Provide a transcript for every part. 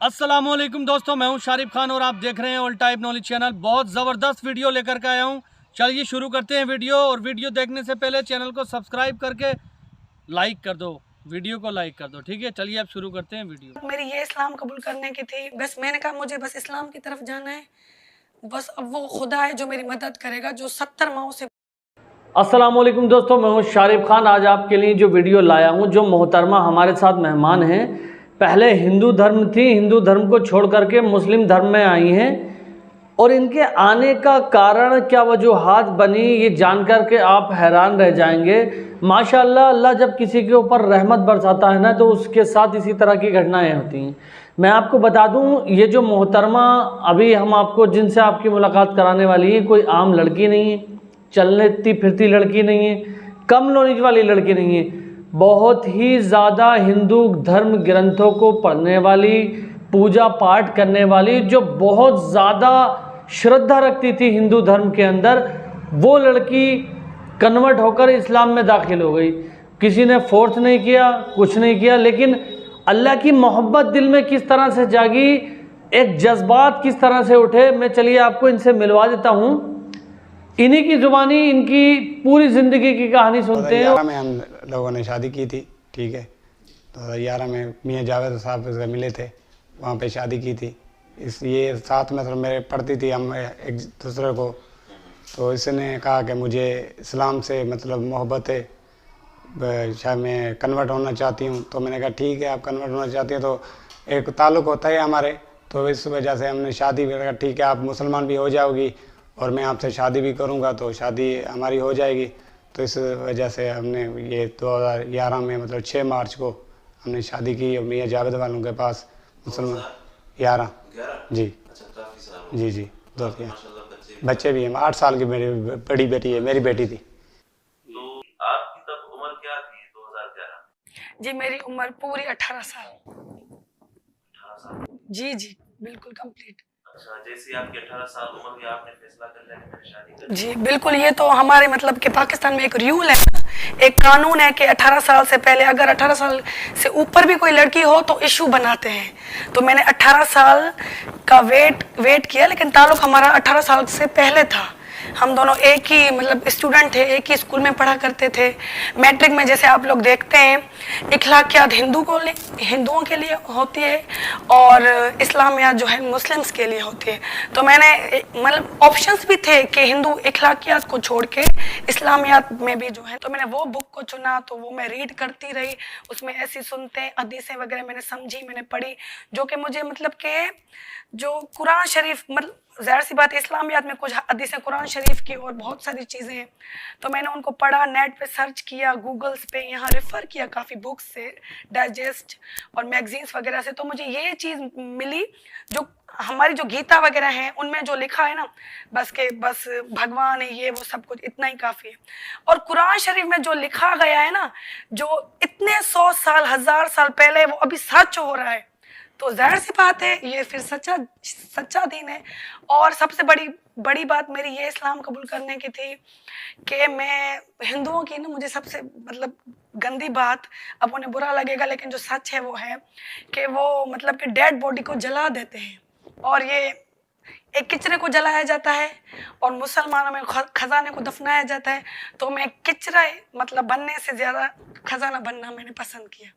अस्सलामुअलैकुम दोस्तों, मैं हूं शारिफ खान और आप देख रहे हैं ऑल टाइप नॉलेज चैनल। बहुत ज़बरदस्त वीडियो लेकर के आया हूं। चलिए शुरू करते हैं वीडियो। और वीडियो देखने से पहले चैनल को सब्सक्राइब करके लाइक कर दो, वीडियो को लाइक कर दो, ठीक है। चलिए अब शुरू करते हैं वीडियो। मेरी ये इस्लाम कबूल करने की थी, बस मैंने कहा मुझे बस इस्लाम की तरफ जाना है। बस अब वो खुदा है जो मेरी मदद करेगा, जो 70 माओं से। अस्सलामुअलैकुम दोस्तों, मैं हूं शारिफ खान। आज आपके लिए जो वीडियो लाया हूं, जो मोहतरमा हमारे साथ मेहमान हैं, पहले हिंदू धर्म थी, हिंदू धर्म को छोड़ करके मुस्लिम धर्म में आई हैं। और इनके आने का कारण क्या वजूहात बनी, ये जान कर के आप हैरान रह जाएंगे। माशाअल्लाह, अल्लाह जब किसी के ऊपर रहमत बरसाता है ना, तो उसके साथ इसी तरह की घटनाएं होती हैं। मैं आपको बता दूं, ये जो मोहतरमा अभी हम आपको जिनसे आपकी मुलाकात कराने वाली है, कोई आम लड़की नहीं है, चलती फिरती लड़की नहीं है, कम नॉलेज वाली लड़की नहीं है। बहुत ही ज़्यादा हिंदू धर्म ग्रंथों को पढ़ने वाली, पूजा पाठ करने वाली, जो बहुत ज़्यादा श्रद्धा रखती थी हिंदू धर्म के अंदर, वो लड़की कन्वर्ट होकर इस्लाम में दाखिल हो गई। किसी ने फोर्स नहीं किया, कुछ नहीं किया, लेकिन अल्लाह की मोहब्बत दिल में किस तरह से जागी, एक जज्बात किस तरह से उठे, मैं चलिए आपको इनसे मिलवा देता हूँ। इन्हीं की जुबानी इनकी पूरी ज़िंदगी की कहानी सुनते हैं। 2011 में हम लोगों ने शादी की थी, ठीक है। 2011 में मियाँ जावेद साहब से मिले थे, वहाँ पे शादी की थी। ये साथ में मेरे पढ़ती थी, हम एक दूसरे को। तो इसने कहा कि मुझे इस्लाम से मतलब मोहब्बत है, शायद मैं कन्वर्ट होना चाहती हूँ। तो मैंने कहा ठीक है, आप कन्वर्ट होना चाहती हैं तो एक ताल्लुक़ होता है हमारे, तो इस वजह से हमने शादी भी कहा, ठीक है आप मुसलमान भी हो जाओगी और मैं आपसे शादी भी करूँगा, तो शादी हमारी हो जाएगी। तो इस वजह से हमने ये 2011 में मतलब 6 मार्च को हमने शादी की और मियाँ जावेद वालों के पास। मुसलमान 11 जी। अच्छा, जी जी, 2 बच्चे भी हैं। 8 साल की मेरी बड़ी बेटी है, मेरी बेटी थी। तो आपकी तब उम्र क्या थी 2011 में? जी मेरी उम्र पूरी 18 साल। 18 साल। जी जी, बिल्कुल कंप्लीट। अच्छा, जैसे आपकी 18 साल उम्र हुई आपने फैसला कर लिया कि मैंने शादी करनी है। जी बिल्कुल, ये तो हमारे मतलब कि पाकिस्तान में एक रूल है, एक कानून है कि 18 साल से पहले, अगर 18 साल से ऊपर भी कोई लड़की हो तो इशू बनाते हैं। तो मैंने 18 साल का वेट किया, लेकिन ताल्लुक हमारा 18 साल से पहले था। हम दोनों एक ही मतलब स्टूडेंट थे, एक ही स्कूल में पढ़ा करते थे। मैट्रिक में जैसे आप लोग देखते हैं, इखलाकियात हिंदुओं के लिए होती है और इस्लामियात जो है मुस्लिम्स के लिए होती है। तो मैंने मतलब ऑप्शंस भी थे कि हिंदू इखलाकियात को छोड़ के इस्लामियात में भी जो है, तो मैंने वो बुक को चुना। तो वो मैं रीड करती रही, उसमें ऐसी सुनते हदीसें वगैरह मैंने समझी, मैंने पढ़ी, जो कि मुझे मतलब कि जो कुरान शरीफ, मतलब ज़ाहिर सी बात है इस्लामियात में कुछ हदीसें कुरान शरीफ की और बहुत सारी चीज़ें हैं, तो मैंने उनको पढ़ा, नेट पे सर्च किया, गूगल्स पे यहाँ रेफ़र किया काफ़ी बुक्स से, डाइजेस्ट और मैगजीन्स वगैरह से। तो मुझे ये चीज़ मिली, जो हमारी जो गीता वगैरह है उनमें जो लिखा है ना, बस भगवान है, ये वो सब कुछ इतना ही काफ़ी है। और कुरान शरीफ में जो लिखा गया है ना, जो इतने 100 साल 1000 साल पहले, वो अभी सच हो रहा है। तो जाहिर सी बात है ये फिर सच्चा दीन है। और सबसे बड़ी बात मेरी ये इस्लाम कबूल करने की थी कि मैं हिंदुओं की ना, मुझे सबसे मतलब गंदी बात, अब उन्हें बुरा लगेगा लेकिन जो सच है वो है कि वो मतलब कि डेड बॉडी को जला देते हैं, और ये एक किचरे को जलाया जाता है और मुसलमानों में खजाने को दफनाया जाता है। तो मैं किचरा मतलब बनने से ज़्यादा खजाना बनना मैंने पसंद किया।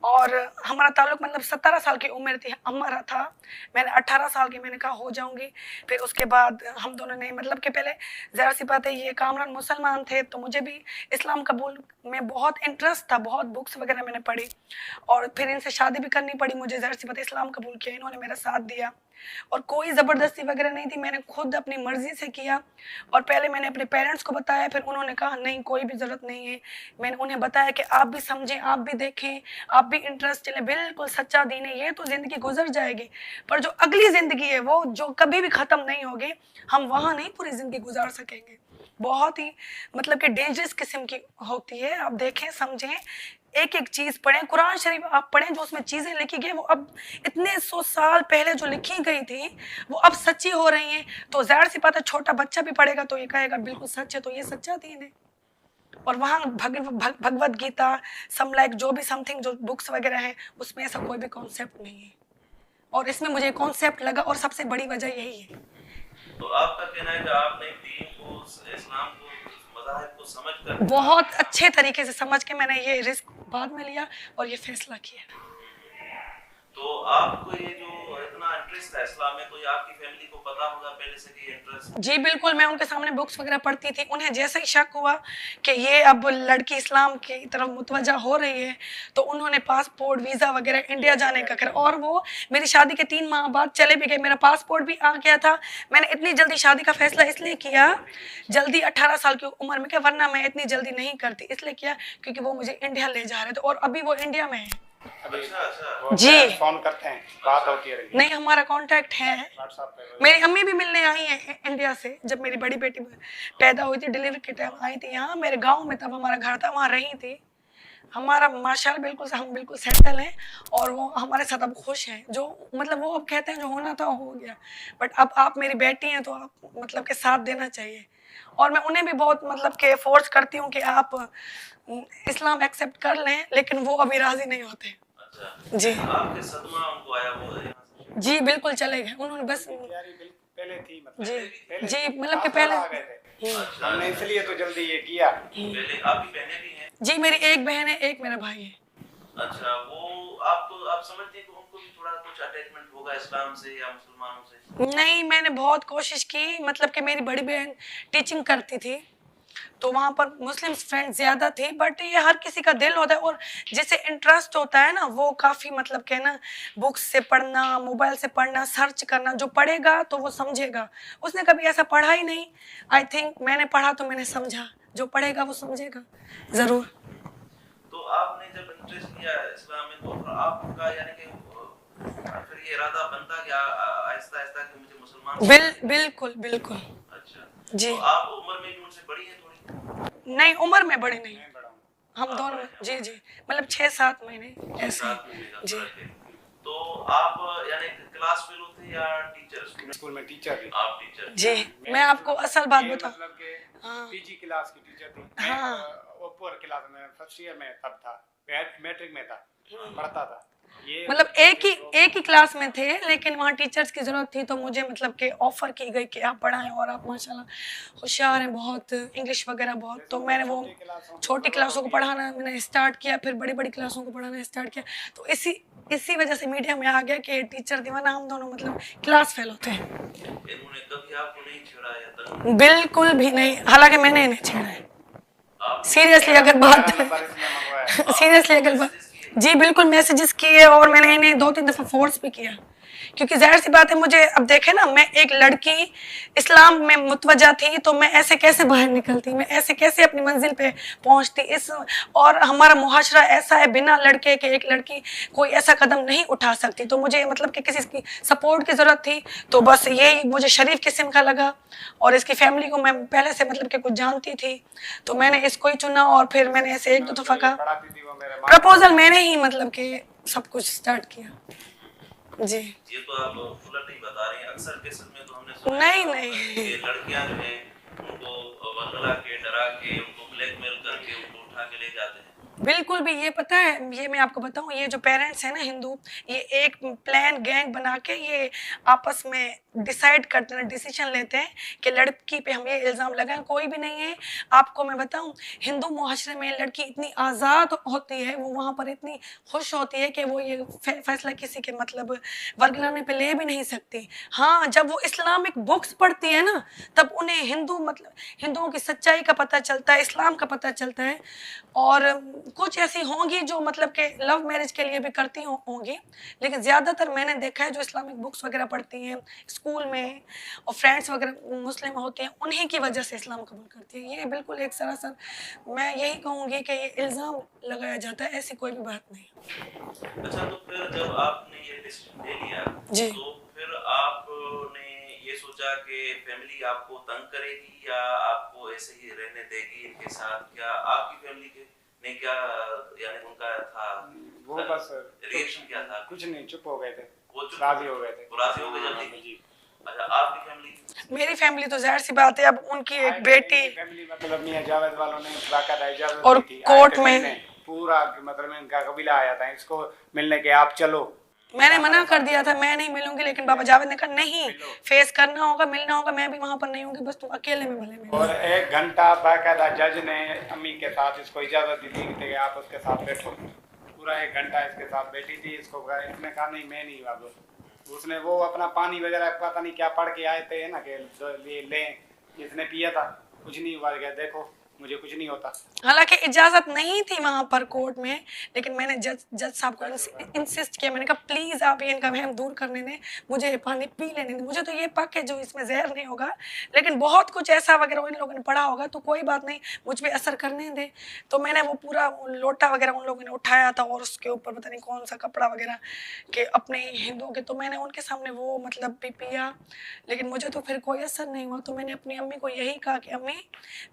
और हमारा ताल्लुक मतलब 17 साल की उम्र थी हमारा था, मैंने 18 साल की मैंने कहा हो जाऊंगी। फिर उसके बाद हम दोनों ने मतलब कि पहले ज़रा सी बात है, ये कामरान मुसलमान थे, तो मुझे भी इस्लाम कबूल में बहुत इंटरेस्ट था, बहुत बुक्स वगैरह मैंने पढ़ी, और फिर इनसे शादी भी करनी पड़ी मुझे। ज़रा सी बात है, इस्लाम कबूल किया, इन्होंने मेरा साथ दिया और कोई ज़बरदस्ती वगैरह नहीं थी, मैंने खुद अपनी मर्ज़ी से किया। और पहले मैंने अपने पेरेंट्स को बताया, फिर उन्होंने कहा नहीं कोई भी ज़रूरत नहीं है। मैंने उन्हें बताया कि आप भी समझें, आप भी देखें, आप भी इंटरेस्ट चले, बिल्कुल सच्चा दीन है, ये तो ज़िंदगी गुजर जाएगी, पर जो अगली ज़िंदगी है वो जो कभी भी ख़त्म नहीं होगी, हम वहाँ नहीं पूरी ज़िंदगी गुजार सकेंगे। बहुत ही मतलब कि डेंजरस किस्म की होती है। आप देखें, समझें, एक एक चीज़ पढ़ें, कुरान शरीफ आप पढ़ें, जो उसमें चीज़ें लिखी गई वो अब इतने 100 साल पहले जो लिखी गई थी वो अब सच्ची हो रही हैं। तो ज़ाहिर सी बात है छोटा बच्चा भी पढ़ेगा तो ये कहेगा बिल्कुल सच है, तो ये सच्चा दीन है। और वहाँ भगवत गीता, सम लाइक जो भी समथिंग जो बुक्स वगैरह हैं, उसमें ऐसा कोई भी कॉन्सेप्ट नहीं है। और इसमें मुझे कॉन्सेप्ट लगा और सबसे बड़ी वजह यही है। तो आपका कहना है कि आपने दीन को, इस्लाम को, मज़ाहिब को समझ कर बहुत अच्छे तरीके से समझ के मैंने ये रिस्क बाद में लिया और ये फैसला किया। तो आपको ये जो इतना इंटरेस्ट है इस्लाम में, तो ये आपकी फैमिली को पता होगा पहले से कि इंटरेस्ट? जी बिल्कुल, मैं उनके सामने बुक्स वगैरह पढ़ती थी। उन्हें जैसे ही शक हुआ कि ये अब लड़की इस्लाम की तरफ मुतवज्जा हो रही है तो उन्होंने पासपोर्ट, वीज़ा वगैरह इंडिया जाने का करा और वो मेरी शादी के 3 माह बाद चले भी गए। मेरा पासपोर्ट भी आ गया था। मैंने इतनी जल्दी शादी का फैसला इसलिए किया, जल्दी 18 साल की उम्र में, क्या वरना मैं इतनी जल्दी नहीं करती। इसलिए किया क्योंकि वो मुझे इंडिया ले जा रहे थे और अभी वो इंडिया में है। अच्छा। जी फोन करते हैं, बात होती है। नहीं, हमारा कांटेक्ट है। मेरी अम्मी भी मिलने आई है इंडिया से। जब मेरी बड़ी बेटी पैदा हुई थी, डिलीवरी के टाइम आई थी यहाँ मेरे गांव में, तब हमारा घर था, वहाँ रही थी। हमारा माशाल्लाह बिल्कुल हम बिल्कुल सेटल हैं और वो हमारे साथ अब खुश हैं। जो मतलब वो अब कहते हैं जो होना था हो गया, बट अब आप मेरी बेटी हैं तो आप मतलब के साथ देना चाहिए। और मैं उन्हें भी बहुत मतलब के फोर्स करती हूँ कि आप इस्लाम एक्सेप्ट कर लें, लेकिन वो अभी राजी नहीं होते। अच्छा। जी आपके सदमा उनको आया वो यहाँ से? जी बिल्कुल चले गए उन्होंने, बस पहले थी मतलब जी मतलब कि पहले अच्छा। हमने इसलिए तो जल्दी ये किया। पहले आपकी बहनें भी हैं? जी मेरी एक बहन है, एक मेरा भाई है। अच्छा, वो आप समझते हैं कि उनको भी थोड़ा कुछ अटैचमेंट होगा इस्लाम से या मुसलमानों से? नहीं, मैंने बहुत कोशिश की। मतलब कि मेरी बड़ी बहन टीचिंग करती थी तो वहाँ पर मुस्लिम फ्रेंड ज़्यादा थे, बट ये हर किसी का दिल होता है और जैसे इंटरेस्ट होता है ना, वो काफ़ी मतलब के ना बुक्स से पढ़ना, मोबाइल से पढ़ना, सर्च करना, जो पढ़ेगा तो वो समझेगा। उसने कभी ऐसा पढ़ा ही नहीं। आई थिंक मैंने पढ़ा तो मैंने समझा, जो पढ़ेगा वो समझेगा ज़रूर। तो आपने जब इंटरेस्ट लिया इस्लाम में तो फिर आपका यानी कि फिर ये इरादा बनता कि आहिस्ता आहिस्ता कि मुझे मुसलमान बिल्कुल बिल्कुल। अच्छा जी। तो आप उम्र में भी उनसे बड़ी हैं थोड़ी? नहीं, उम्र में बड़ी नहीं, हम दोनों। जी जी मतलब 6-7 महीने ऐसे। 7 महीने का जी। फर्क है। तो आप यानी क्लास फेलो थे या टीचर? स्कूल में टीचर थी। आप टीचर? जी मैं आपको असल बात बताऊं। मतलब कि हाँ। पीजी क्लास की टीचर थी। हाँ। ऊपर क्लास में फर्स्ट ईयर में तब था, मैट्रिक में था, पढ़ता था। ये मतलब एक ही क्लास में थे, लेकिन वहाँ टीचर्स की ज़रूरत थी तो मुझे मतलब कि ऑफ़र की गई कि आप पढ़ाएं और आप माशाल्लाह होशियार हैं बहुत, इंग्लिश वगैरह बहुत। तो मैंने वो छोटी क्लासों को पढ़ाना मैंने स्टार्ट किया, फिर बड़ी बड़ी क्लासों को पढ़ाना स्टार्ट किया। तो इसी वजह से मीडिया में आ गया कि टीचर दीवाना, हम दोनों मतलब क्लास फेल होते हैं। इन्होंने कभी आपको नहीं छेड़ा या तंग? बिल्कुल भी नहीं, हालांकि मैंने इन्हें छेड़ा है। सीरियसली अगर बात सीरियसली अगर बात जी बिल्कुल मैसेजेस किए और मैंने इन्हें 2-3 दफ़ा फोर्स भी किया, क्योंकि जाहिर सी बात है मुझे अब देखे ना, मैं एक लड़की इस्लाम में मुतवज्जा थी तो मैं ऐसे कैसे बाहर निकलती, मैं ऐसे कैसे अपनी मंजिल पे पहुंचती। और हमारा मुहाशरा ऐसा है, बिना लड़के के एक लड़की कोई ऐसा कदम नहीं उठा सकती। तो मुझे मतलब कि किसी की सपोर्ट की ज़रूरत थी, तो बस यही मुझे शरीफ किस्म का लगा और इसकी फैमिली को मैं पहले से मतलब कि कुछ जानती थी तो मैंने इसको ही चुना। और फिर मैंने ऐसे 1-2 दफ़ा का प्रपोजल मैंने ही मतलब कि सब कुछ स्टार्ट किया। जी ये तो आप उलट ही बता रही हैं। अक्सर केसेस में तो हमने सुना नहीं है नहीं कि लड़कियां जो हैं उनको वर्गला के, डरा के, उनको ब्लैकमेल करके उनको उठा के ले जाते हैं। बिल्कुल भी। ये पता है, ये मैं आपको बताऊं, ये जो पेरेंट्स हैं ना हिंदू, ये एक प्लान गैंग बना के ये आपस में डिसाइड करते हैं, डिसीजन लेते हैं कि लड़की पे हम ये इल्ज़ाम लगाएं। कोई भी नहीं है। आपको मैं बताऊं, हिंदू मुआशरे में लड़की इतनी आज़ाद होती है, वो वहाँ पर इतनी खुश होती है कि वो ये फैसला किसी के मतलब वर्गलाने पे ले भी नहीं सकती। हाँ, जब वो इस्लामिक बुक्स पढ़ती है ना, तब उन्हें हिंदुओं की सच्चाई का पता चलता है, इस्लाम का पता चलता है। और कुछ ऐसी होंगी जो मतलब के लव मैरिज के लिए भी करती होंगी, लेकिन ज़्यादातर मैंने देखा है जो इस्लामिक बुक्स वगैरह पढ़ती हैं स्कूल में और फ्रेंड्स वगैरह मुस्लिम होती हैं, उन्हीं की वजह से इस्लाम कबूल करती है। ये बिल्कुल एक सरासर मैं यही कहूँगी कि ये इल्ज़ाम लगाया जाता है, ऐसी कोई भी बात नहीं। अच्छा, तो फिर जब आपने ये डिसीजन ले लिया जी। तो फिर आपने ये सोचा कि फैमिली आपको तंग करेगी या आपको ऐसे ही रहने देगी इनके साथ? क्या आपकी फैमिली ने क्या यानी उनका था वो बस रिएक्शन क्या था? कुछ नहीं, चुप हो गए थे, वो चुप राजी हो गए थे। राजी हो गए जल्दी? जी। अच्छा, आपकी फैमिली? मेरी फैमिली तो जाहिर सी बात है, अब उनकी एक बेटी फैमिली मतलब मियां जावेद वालों ने बाकायदा इजाजत और दी थी। कोर्ट में पूरा मतलब इनका कबीला आया था इसको मिलने के, आप चलो। मैंने मना कर दिया था मैं नहीं मिलूंगी, लेकिन बाबा जावेद ने कहा नहीं, फेस करना होगा, मिलना होगा, मैं भी वहाँ पर नहीं होंगी, बस तुम अकेले में भले मिलो। और 1 घंटा बाकायदा जज ने अम्मी के साथ इसको इजाज़त दी थी कि आप उसके साथ बैठो। पूरा 1 घंटा इसके साथ बैठी थी। इसको इसने कहा नहीं मैं नहीं बाबू। उसने वो अपना पानी वगैरह पता नहीं क्या पढ़ के आए थे ना कि लें, इसने पिया था, कुछ नहीं हुआ। गया देखो मुझे कुछ नहीं होता। हालांकि इजाजत नहीं थी वहां पर कोर्ट में, लेकिन मैंने जज साहब को इंसिस्ट किया। मैंने कहा प्लीज आप ये इनका वहम दूर करने दें, मुझे पानी पी लेने दें, मुझे तो ये पक है जो इसमें जहर नहीं होगा, लेकिन बहुत कुछ ऐसा वगैरह इन लोगों ने पढ़ा होगा तो कोई बात नहीं, मुझ पर असर करने दें। तो मैंने वो पूरा लोटा वगैरह उन लोगों ने उठाया था और उसके ऊपर पता नहीं कौन सा कपड़ा वगैरह के अपने हिंदुओं के, तो मैंने उनके सामने वो मतलब भी पिया, लेकिन मुझे तो फिर कोई असर नहीं हुआ। तो मैंने अपनी अम्मी को यही कहा कि अम्मी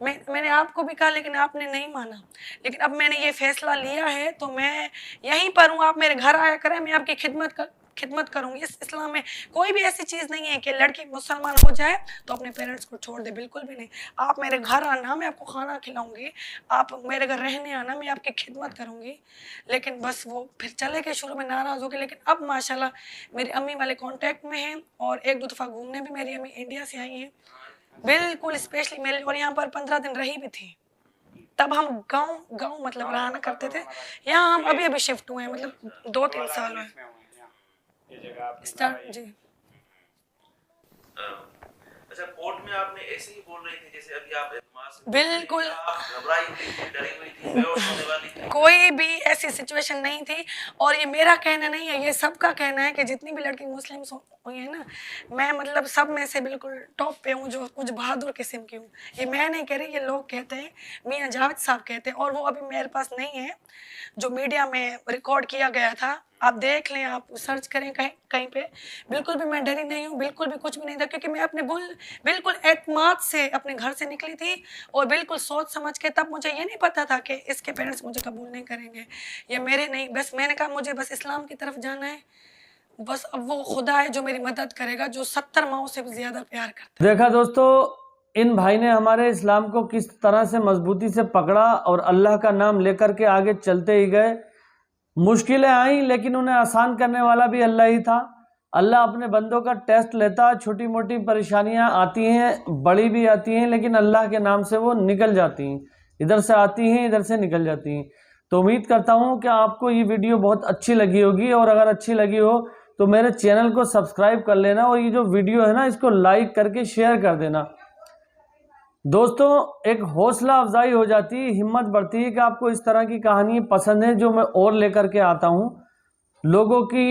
मैंने आपको भी कहा लेकिन आपने नहीं माना, लेकिन अब मैंने ये फैसला लिया है तो मैं यहीं पर हूँ, आप मेरे घर आया करें, मैं आपकी खिदमत करूंगी। इस इस्लाम में कोई भी ऐसी चीज़ नहीं है कि लड़की मुसलमान हो जाए तो अपने पेरेंट्स को छोड़ दे, बिल्कुल भी नहीं। आप मेरे घर आना, मैं आपको खाना खिलाऊंगी, आप मेरे घर रहने आना, मैं आपकी खिदमत करूंगी। लेकिन बस वो फिर चले गए, शुरू में नाराज़ हो गए, लेकिन अब माशाल्लाह मेरी अम्मी वाले कांटेक्ट में हैं और 1-2 दफ़ा घूमने भी मेरी अम्मी इंडिया से आई हैं, बिल्कुल स्पेशली मेरे, और यहाँ पर 15 दिन रही भी थी। तब हम गांव मतलब रहा करते थे, यहाँ हम अभी शिफ्ट हुए हैं, मतलब 2-3 साल हुए स्टार्ट जी। अच्छा, कोर्ट में आपने ऐसे ही बोल रही थी जैसे अभी आप बिल्कुल घबराई हुई थी, डरी हुई थी, बेहोश होने वाली थी? कोई भी ऐसी सिचुएशन नहीं थी, और ये मेरा कहना नहीं है, ये सबका कहना है कि जितनी भी लड़की मुस्लिम हुई है ना, मैं मतलब सब में से बिल्कुल टॉप पे हूँ, जो कुछ बहादुर किस्म की हूँ। ये मैं नहीं कह रही, ये लोग कहते हैं, मियाँ जावेद साहब कहते हैं, और वो अभी मेरे पास नहीं है, जो मीडिया में रिकॉर्ड किया गया था, आप देख लें, आप सर्च करें कहीं पे। बिल्कुल भी मैं डरी नहीं हूँ, बिल्कुल भी कुछ भी नहीं था, क्योंकि मैं अपने बिल्कुल एतमाद से अपने घर से निकली थी और बिल्कुल सोच समझ के। तब मुझे ये नहीं पता था कि इसके पेरेंट्स मुझे कबूल नहीं करेंगे, ये मेरे नहीं, बस मैंने कहा मुझे बस इस्लाम की तरफ जाना है, बस अब वो खुदा है जो मेरी मदद करेगा, जो 70 माओं से भी ज़्यादा प्यार करता है। देखा दोस्तों, इन भाई ने हमारे इस्लाम को किस तरह से मजबूती से पकड़ा और अल्लाह का नाम लेकर के आगे चलते ही गए। मुश्किलें आई लेकिन उन्हें आसान करने वाला भी अल्लाह ही था। अल्लाह अपने बंदों का टेस्ट लेता, छोटी मोटी परेशानियां आती हैं, बड़ी भी आती हैं, लेकिन अल्लाह के नाम से वो निकल जाती हैं, इधर से आती हैं इधर से निकल जाती हैं। तो उम्मीद करता हूं कि आपको ये वीडियो बहुत अच्छी लगी होगी, और अगर अच्छी लगी हो तो मेरे चैनल को सब्सक्राइब कर लेना, और ये जो वीडियो है ना इसको लाइक करके शेयर कर देना। दोस्तों, एक हौसला अफजाई हो जाती है, हिम्मत बढ़ती है कि आपको इस तरह की कहानी पसंद है जो मैं और लेकर के आता हूँ। लोगों की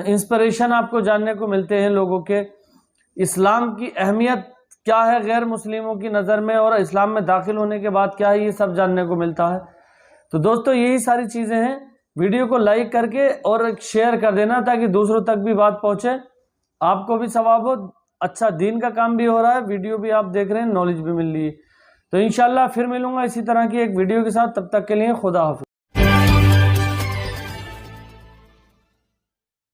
इंस्पिरेशन आपको जानने को मिलते हैं, लोगों के इस्लाम की अहमियत क्या है गैर मुस्लिमों की नज़र में, और इस्लाम में दाखिल होने के बाद क्या है, ये सब जानने को मिलता है। तो दोस्तों, यही सारी चीज़ें हैं। वीडियो को लाइक करके और शेयर कर देना ताकि दूसरों तक भी बात पहुँचे, आपको भी सवाब हो, अच्छा दीन का काम भी हो रहा है, वीडियो भी आप देख रहे हैं, नॉलेज भी मिल रही है। तो इंशाल्लाह फिर मिलूंगा इसी तरह की एक वीडियो के साथ, तब तक के लिए खुदा हाफिज़।